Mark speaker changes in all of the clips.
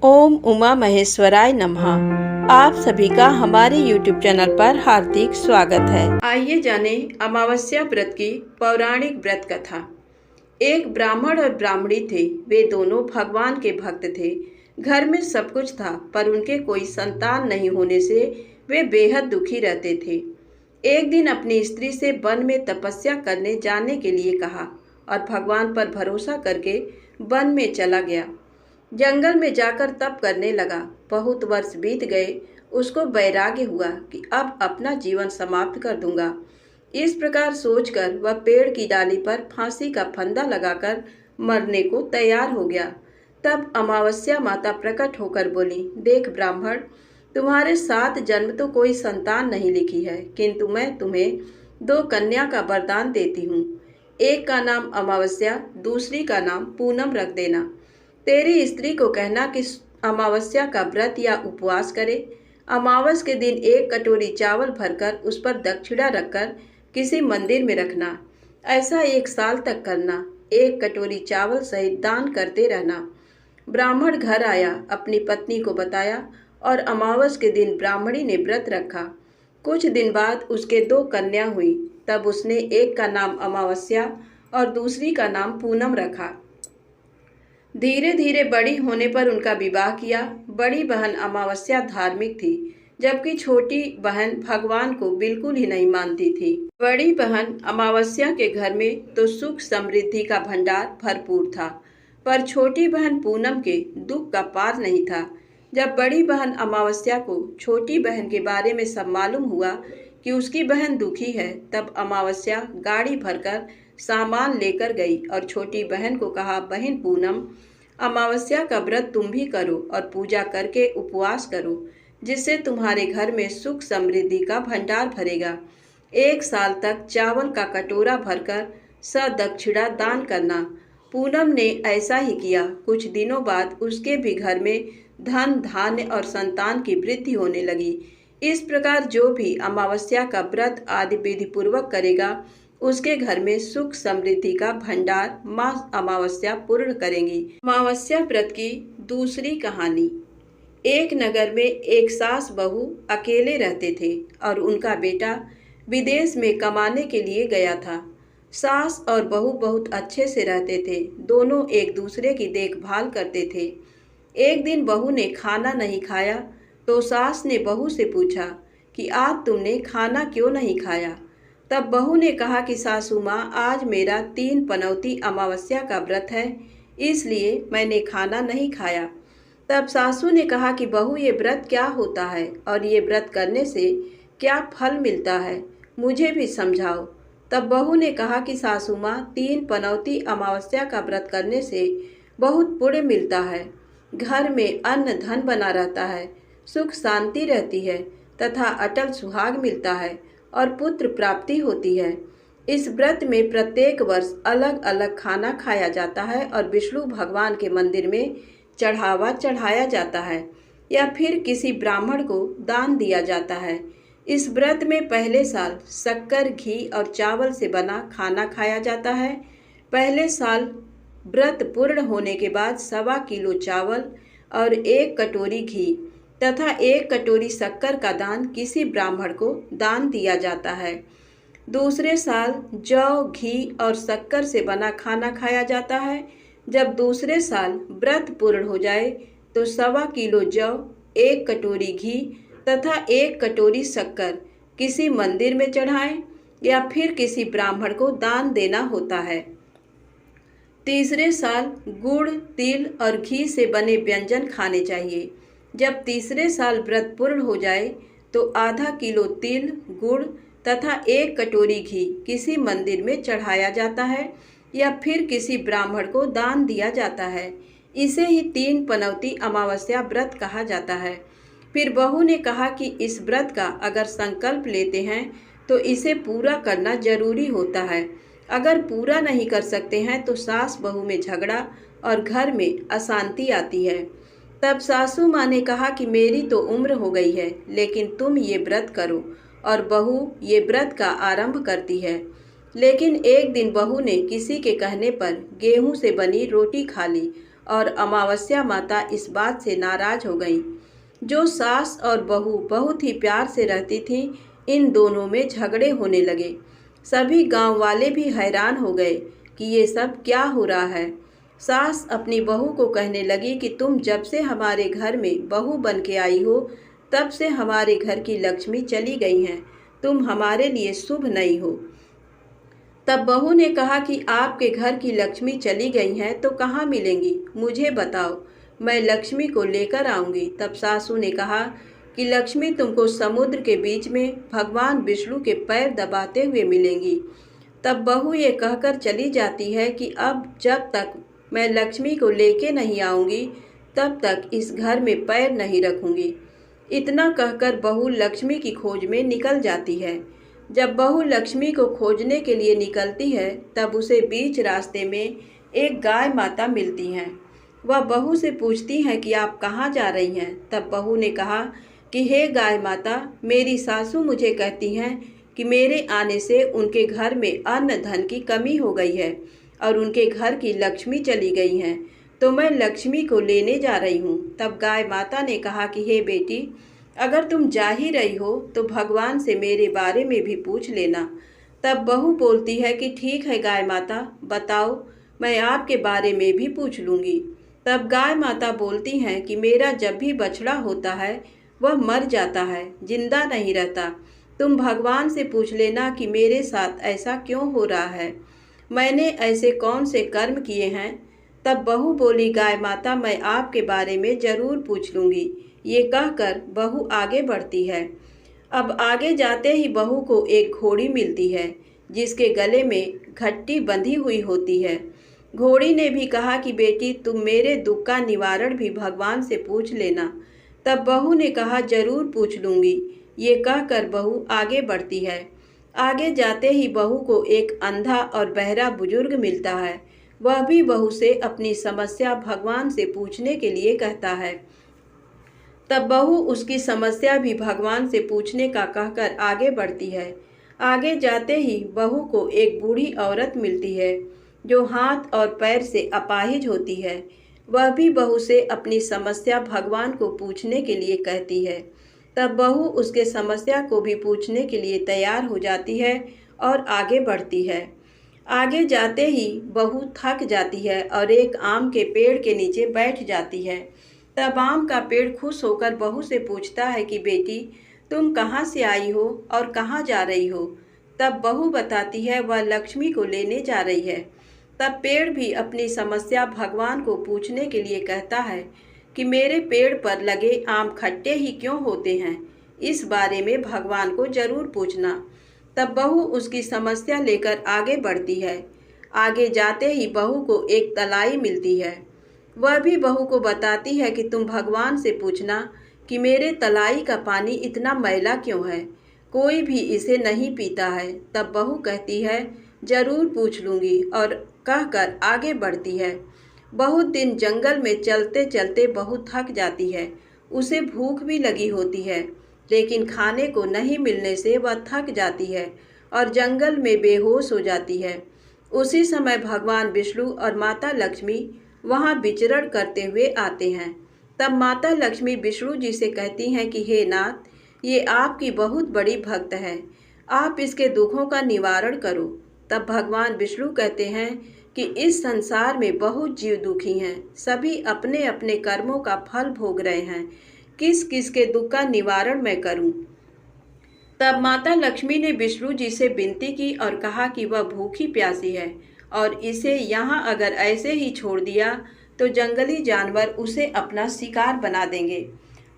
Speaker 1: ओम उमा महेश्वराय नमः। आप सभी का हमारे YouTube चैनल पर हार्दिक स्वागत है। आइए जाने अमावस्या व्रत की पौराणिक व्रत कथा। एक ब्राह्मण और ब्राह्मणी थे। वे दोनों भगवान के भक्त थे। घर में सब कुछ था, पर उनके कोई संतान नहीं होने से वे बेहद दुखी रहते थे। एक दिन अपनी स्त्री से वन में तपस्या करने जाने के लिए कहा और भगवान पर भरोसा करके वन में चला गया। जंगल में जाकर तप करने लगा। बहुत वर्ष बीत गए। उसको वैराग्य हुआ कि अब अपना जीवन समाप्त कर दूंगा। इस प्रकार सोचकर वह पेड़ की डाली पर फांसी का फंदा लगाकर मरने को तैयार हो गया। तब अमावस्या माता प्रकट होकर बोली, देख ब्राह्मण, तुम्हारे 7 जन्म तो कोई संतान नहीं लिखी है, किंतु मैं तुम्हें 2 कन्या का वरदान देती हूँ। एक का नाम अमावस्या, दूसरी का नाम पूनम रख देना। तेरी स्त्री को कहना कि अमावस्या का व्रत या उपवास करे। अमावस के दिन 1 कटोरी चावल भरकर उस पर दक्षिणा रखकर किसी मंदिर में रखना। ऐसा 1 साल तक करना। 1 कटोरी चावल सहित दान करते रहना। ब्राह्मण घर आया, अपनी पत्नी को बताया और अमावस के दिन ब्राह्मणी ने व्रत रखा। कुछ दिन बाद उसके 2 कन्या हुई। तब उसने एक का नाम अमावस्या और दूसरी का नाम पूनम रखा। धीरे धीरे बड़ी होने पर उनका विवाह किया। बड़ी बहन अमावस्या धार्मिक थी, जबकि छोटी बहन भगवान को बिल्कुल ही नहीं मानती थी। बड़ी बहन अमावस्या के घर में तो सुख समृद्धि का भंडार भरपूर था, पर छोटी बहन पूनम के दुख का पार नहीं था। जब बड़ी बहन अमावस्या को छोटी बहन के बारे में सब मालूम हुआ कि उसकी बहन दुखी है, तब अमावस्या गाड़ी भरकर सामान लेकर गई और छोटी बहन को कहा, बहन पूनम, अमावस्या का व्रत तुम भी करो और पूजा करके उपवास करो, जिससे तुम्हारे घर में सुख समृद्धि का भंडार भरेगा। 1 साल तक चावल का कटोरा भरकर सदक्षिणा दान करना। पूनम ने ऐसा ही किया। कुछ दिनों बाद उसके भी घर में धन धान्य और संतान की वृद्धि होने लगी। इस प्रकार जो भी अमावस्या का व्रत आदि विधि पूर्वक करेगा, उसके घर में सुख समृद्धि का भंडार माँ अमावस्या पूर्ण करेंगी। अमावस्या व्रत की दूसरी कहानी। एक नगर में एक सास बहू अकेले रहते थे और उनका बेटा विदेश में कमाने के लिए गया था। सास और बहू बहुत अच्छे से रहते थे। दोनों एक दूसरे की देखभाल करते थे। एक दिन बहू ने खाना नहीं खाया तो सास ने बहू से पूछा कि आज तुमने खाना क्यों नहीं खाया। तब बहू ने कहा कि सासू माँ, आज मेरा 3 पनौती अमावस्या का व्रत है, इसलिए मैंने खाना नहीं खाया। तब सासू ने कहा कि बहू, ये व्रत क्या होता है और ये व्रत करने से क्या फल मिलता है, मुझे भी समझाओ। तब बहू ने कहा कि सासू माँ, 3 पनौती अमावस्या का व्रत करने से बहुत पुण्य मिलता है। घर में अन्न धन बना रहता है, सुख शांति रहती है तथा अटल सुहाग मिलता है और पुत्र प्राप्ति होती है। इस व्रत में प्रत्येक वर्ष अलग अलग खाना खाया जाता है और विष्णु भगवान के मंदिर में चढ़ावा चढ़ाया जाता है या फिर किसी ब्राह्मण को दान दिया जाता है। इस व्रत में पहले साल शक्कर, घी और चावल से बना खाना खाया जाता है। पहले साल व्रत पूर्ण होने के बाद 1.25 किलो चावल और 1 कटोरी घी तथा 1 कटोरी शक्कर का दान किसी ब्राह्मण को दान दिया जाता है। दूसरे साल जौ, घी और शक्कर से बना खाना खाया जाता है। जब दूसरे साल व्रत पूर्ण हो जाए तो 1.25 किलो जौ, 1 कटोरी घी तथा 1 कटोरी शक्कर किसी मंदिर में चढ़ाएं या फिर किसी ब्राह्मण को दान देना होता है। तीसरे साल गुड़, तिल और घी से बने व्यंजन खाने चाहिए। जब तीसरे साल व्रत पूर्ण हो जाए तो आधा किलो तिल, गुड़ तथा 1 कटोरी घी किसी मंदिर में चढ़ाया जाता है या फिर किसी ब्राह्मण को दान दिया जाता है। इसे ही 3 पनौती अमावस्या व्रत कहा जाता है। फिर बहू ने कहा कि इस व्रत का अगर संकल्प लेते हैं तो इसे पूरा करना जरूरी होता है। अगर पूरा नहीं कर सकते हैं तो सास बहू में झगड़ा और घर में अशांति आती है। तब सासू माँ ने कहा कि मेरी तो उम्र हो गई है, लेकिन तुम ये व्रत करो, और बहू ये व्रत का आरंभ करती है। लेकिन एक दिन बहू ने किसी के कहने पर गेहूं से बनी रोटी खा ली और अमावस्या माता इस बात से नाराज हो गईं। जो सास और बहू बहुत ही प्यार से रहती थीं, इन दोनों में झगड़े होने लगे। सभी गांव वाले भी हैरान हो गए कि ये सब क्या हो रहा है। सास अपनी बहू को कहने लगी कि तुम जब से हमारे घर में बहू बन के आई हो, तब से हमारे घर की लक्ष्मी चली गई हैं। तुम हमारे लिए शुभ नहीं हो। तब बहू ने कहा कि आपके घर की लक्ष्मी चली गई हैं तो कहाँ मिलेंगी, मुझे बताओ, मैं लक्ष्मी को लेकर आऊँगी। तब सासू ने कहा कि लक्ष्मी तुमको समुद्र के बीच में भगवान विष्णु के पैर दबाते हुए मिलेंगी। तब बहू ये कहकर चली जाती है कि अब जब तक मैं लक्ष्मी को लेके नहीं आऊँगी, तब तक इस घर में पैर नहीं रखूँगी। इतना कहकर बहू लक्ष्मी की खोज में निकल जाती है। जब बहू लक्ष्मी को खोजने के लिए निकलती है, तब उसे बीच रास्ते में एक गाय माता मिलती हैं। वह बहू से पूछती हैं कि आप कहाँ जा रही हैं। तब बहू ने कहा कि हे गाय माता, मेरी सासू मुझे कहती हैं कि मेरे आने से उनके घर में अन्न धन की कमी हो गई है और उनके घर की लक्ष्मी चली गई हैं, तो मैं लक्ष्मी को लेने जा रही हूँ। तब गाय माता ने कहा कि हे बेटी, अगर तुम जा ही रही हो तो भगवान से मेरे बारे में भी पूछ लेना। तब बहू बोलती है कि ठीक है गाय माता, बताओ, मैं आपके बारे में भी पूछ लूँगी। तब गाय माता बोलती हैं कि मेरा जब भी बछड़ा होता है वह मर जाता है, जिंदा नहीं रहता। तुम भगवान से पूछ लेना कि मेरे साथ ऐसा क्यों हो रहा है, मैंने ऐसे कौन से कर्म किए हैं। तब बहू बोली, गाय माता, मैं आपके बारे में ज़रूर पूछ लूँगी। ये कहकर बहू आगे बढ़ती है। अब आगे जाते ही बहू को एक घोड़ी मिलती है, जिसके गले में घट्टी बंधी हुई होती है। घोड़ी ने भी कहा कि बेटी, तुम मेरे दुख का निवारण भी भगवान से पूछ लेना। तब बहू ने कहा, जरूर पूछ लूँगी। ये कहकर बहू आगे बढ़ती है। आगे जाते ही बहू को एक अंधा और बहरा बुजुर्ग मिलता है। वह भी बहू से अपनी समस्या भगवान से पूछने के लिए कहता है। तब बहू उसकी समस्या भी भगवान से पूछने का कहकर आगे बढ़ती है। आगे जाते ही बहू को एक बूढ़ी औरत मिलती है, जो हाथ और पैर से अपाहिज होती है। वह भी बहू से अपनी समस्या भगवान को पूछने के लिए कहती है। तब बहू उसके समस्या को भी पूछने के लिए तैयार हो जाती है और आगे बढ़ती है। आगे जाते ही बहू थक जाती है और एक आम के पेड़ के नीचे बैठ जाती है। तब आम का पेड़ खुश होकर बहू से पूछता है कि बेटी, तुम कहाँ से आई हो और कहाँ जा रही हो। तब बहू बताती है वह लक्ष्मी को लेने जा रही है। तब पेड़ भी अपनी समस्या भगवान को पूछने के लिए कहता है कि मेरे पेड़ पर लगे आम खट्टे ही क्यों होते हैं, इस बारे में भगवान को जरूर पूछना। तब बहू उसकी समस्या लेकर आगे बढ़ती है। आगे जाते ही बहू को एक तलाई मिलती है। वह भी बहू को बताती है कि तुम भगवान से पूछना कि मेरे तलाई का पानी इतना मैला क्यों है, कोई भी इसे नहीं पीता है। तब बहू कहती है, जरूर पूछ लूँगी, और कहकर आगे बढ़ती है। बहुत दिन जंगल में चलते चलते बहू थक जाती है। उसे भूख भी लगी होती है, लेकिन खाने को नहीं मिलने से वह थक जाती है और जंगल में बेहोश हो जाती है। उसी समय भगवान विष्णु और माता लक्ष्मी वहाँ विचरण करते हुए आते हैं। तब माता लक्ष्मी विष्णु जी से कहती हैं कि हे नाथ, ये आपकी बहुत बड़ी भक्त है, आप इसके दुखों का निवारण करो। तब भगवान विष्णु कहते हैं कि इस संसार में बहुत जीव दुखी हैं, सभी अपने अपने कर्मों का फल भोग रहे हैं, किस किस के दुख का निवारण मैं करूं। तब माता लक्ष्मी ने विष्णु जी से विनती की और कहा कि वह भूखी प्यासी है और इसे यहाँ अगर ऐसे ही छोड़ दिया तो जंगली जानवर उसे अपना शिकार बना देंगे।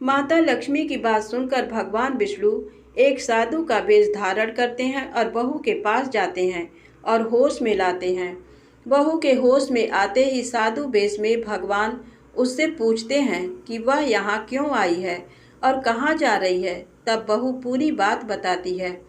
Speaker 1: माता लक्ष्मी की बात सुनकर भगवान विष्णु एक साधु का वेश धारण करते हैं और बहू के पास जाते हैं और होश में लाते हैं। बहू के होश में आते ही साधु वेश में भगवान उससे पूछते हैं कि वह यहाँ क्यों आई है और कहाँ जा रही है। तब बहू पूरी बात बताती है।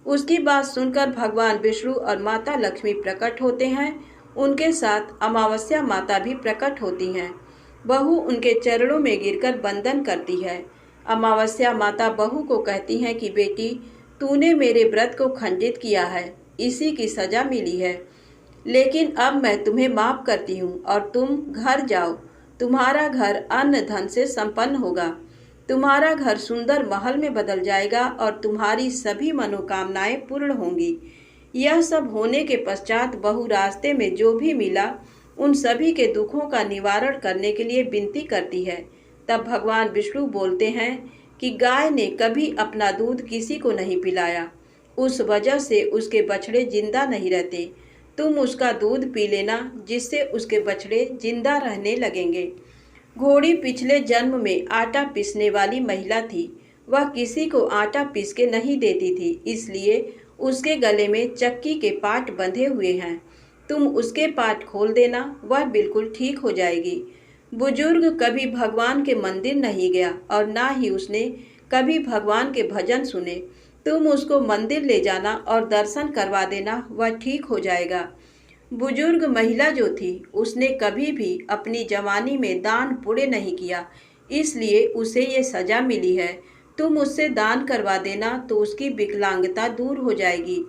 Speaker 1: उसकी बात सुनकर भगवान विष्णु और माता लक्ष्मी प्रकट होते हैं। उनके साथ अमावस्या माता भी प्रकट होती हैं। बहू उनके चरणों में गिरकर वंदन करती है। अमावस्या माता बहू को कहती हैं कि बेटी, तूने मेरे व्रत को खंडित किया है, इसी की सजा मिली है, लेकिन अब मैं तुम्हें माफ़ करती हूँ और तुम घर जाओ। तुम्हारा घर अन्न धन से संपन्न होगा। तुम्हारा घर सुंदर महल में बदल जाएगा और तुम्हारी सभी मनोकामनाएं पूर्ण होंगी। यह सब होने के पश्चात बहू रास्ते में जो भी मिला उन सभी के दुखों का निवारण करने के लिए विनती करती है। तब भगवान विष्णु बोलते हैं कि गाय ने कभी अपना दूध किसी को नहीं पिलाया, उस वजह से उसके बछड़े जिंदा नहीं रहते। तुम उसका दूध पी लेना, जिससे उसके बछड़े जिंदा रहने लगेंगे। घोड़ी पिछले जन्म में आटा पीसने वाली महिला थी। वह किसी को आटा पीस के नहीं देती थी, इसलिए उसके गले में चक्की के पाट बंधे हुए हैं। तुम उसके पाट खोल देना, वह बिल्कुल ठीक हो जाएगी। बुजुर्ग कभी भगवान के मंदिर नहीं गया और ना ही उसने कभी भगवान के भजन सुने। तुम उसको मंदिर ले जाना और दर्शन करवा देना, वह ठीक हो जाएगा। बुजुर्ग महिला जो थी उसने कभी भी अपनी जवानी में दान पुण्य नहीं किया, इसलिए उसे ये सजा मिली है। तुम उससे दान करवा देना तो उसकी विकलांगता दूर हो जाएगी।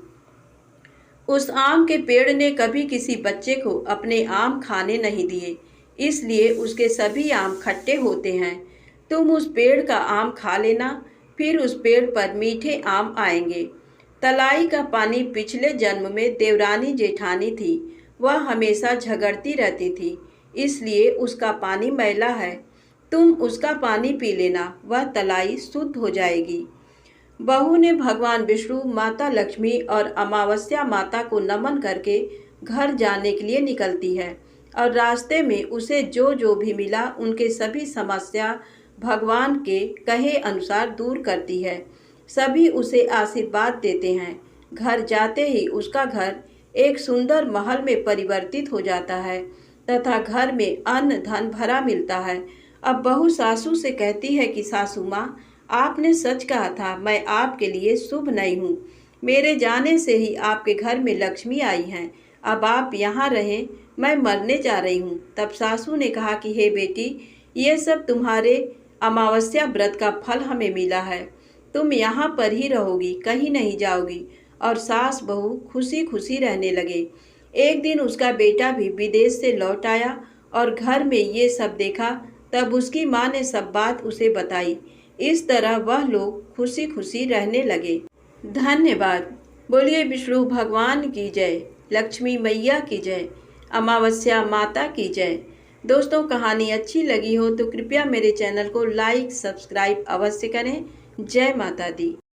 Speaker 1: उस आम के पेड़ ने कभी किसी बच्चे को अपने आम खाने नहीं दिए, इसलिए उसके सभी आम खट्टे होते हैं। तुम उस पेड़ का आम खा लेना, फिर उस पेड़ पर मीठे आम आएंगे। तलाई का पानी पिछले जन्म में देवरानी जेठानी थी। वह हमेशा झगड़ती रहती थी, इसलिए उसका पानी मैला है। तुम उसका पानी पी लेना, वह तलाई शुद्ध हो जाएगी। बहू ने भगवान विष्णु, माता लक्ष्मी और अमावस्या माता को नमन करके घर जाने के लिए निकलती है और रास्ते में उसे जो जो भी मिला उनके सभी समस्या भगवान के कहे अनुसार दूर करती है। सभी उसे आशीर्वाद देते हैं। घर जाते ही उसका घर एक सुंदर महल में परिवर्तित हो जाता है तथा घर में अन्न धन भरा मिलता है। अब बहू सासू से कहती है कि सासू माँ, आपने सच कहा था, मैं आपके लिए शुभ नहीं हूँ। मेरे जाने से ही आपके घर में लक्ष्मी आई हैं। अब आप यहाँ रहें, मैं मरने जा रही हूँ। तब सासू ने कहा कि हे बेटी, ये सब तुम्हारे अमावस्या व्रत का फल हमें मिला है। तुम यहाँ पर ही रहोगी, कहीं नहीं जाओगी। और सास बहू खुशी खुशी रहने लगे। एक दिन उसका बेटा भी विदेश से लौट आया और घर में ये सब देखा। तब उसकी माँ ने सब बात उसे बताई। इस तरह वह लोग खुशी खुशी रहने लगे। धन्यवाद। बोलिए विष्णु भगवान की जय, लक्ष्मी मैया की जय, अमावस्या माता की जय। दोस्तों, कहानी अच्छी लगी हो तो कृपया मेरे चैनल को लाइक सब्सक्राइब अवश्य करें। जय माता दी।